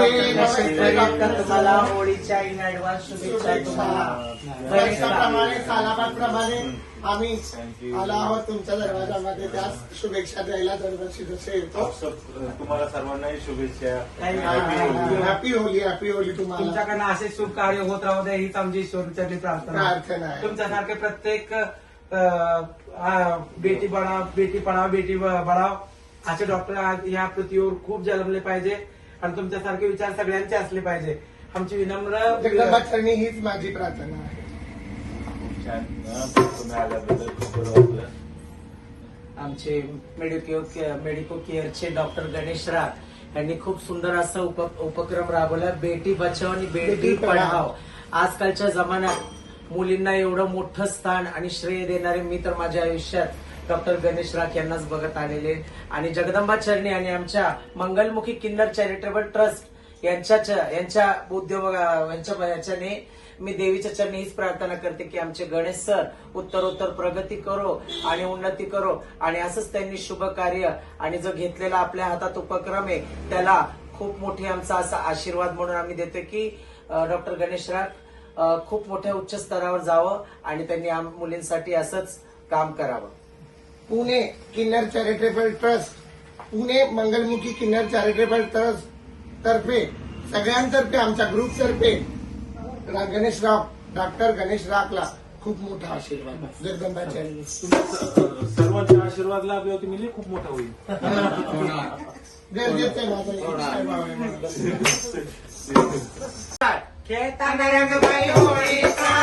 तुम्हाला होळीच्या in advance शुभेच्छा वर्षाप्रमाणे सालाबादप्रमाणे आम्ही आलो आहोत तुमच्या दरवाजामध्ये त्याच शुभेच्छा द्यायला दरवर्षी जसे येतो. तुम्हाला सर्वांनाही शुभेच्छा. हॅपी होली हॅपी होली तुम्हाला. तुमच्याकडनं असे शुभ कार्य होत राहू दे हीच आमची ईश्वरचरणी प्रार्थना आहे. तुमच्यासारखे प्रत्येक बेटी बढाव बेटी पढाव बेटी बढाव असे डॉक्टर या पृथ्वीवर खूप जन्मले पाहिजे आणि तुमच्यासारखे विचार सगळ्यांचे असले पाहिजे. आमची विनम्र जगदंबाचरणी हीच माझी प्रार्थना आहे. तुम्ही आल्याबद्दल खूप बरं वाटलं. आमचे मेडिको केअरचे डॉक्टर गणेश राग यांनी खूप सुंदर असा उपक्रम राबवला, बेटी बचाव आणि बेटी पढाव. आजकालच्या जमान्यात मुलींना एवढं मोठं स्थान आणि श्रेय देणारे मी तर माझ्या आयुष्यात डॉक्टर गणेश राग यांनाच बघत आलेले आणि जगदंबा चरणी आणि आमच्या मंगलमुखी किन्नर चॅरिटेबल ट्रस्ट यांच्या उद्योग याच्याने मी देवीच्या चरणी हीच प्रार्थना करते की आमचे गणेश सर उत्तरोत्तर प्रगती करो आणि उन्नती करो आणि असंच त्यांनी शुभ कार्य आणि जो घेतलेला आपल्या हातात उपक्रम आहे त्याला खूप मोठी आमचा असा आशीर्वाद म्हणून आम्ही देतो की डॉक्टर गणेश राग खूप मोठ्या उच्च स्तरावर जावं आणि त्यांनी मुलींसाठी असंच काम करावं. पुणे किन्नर चॅरिटेबल ट्रस्ट, पुणे मंगलमुखी किन्नर चॅरिटेबल ट्रस्ट तर्फे सगळ्यांतर्फे आमच्या ग्रुपतर्फे डॉक्टर गणेश रागला खूप मोठा आशीर्वाद जगदंबाच्या सर्वांच्या आशीर्वाद लाभले होते मी खूप मोठा होईल. गरजेचं आहे माझं. खेळताना रंगबाई होळीचा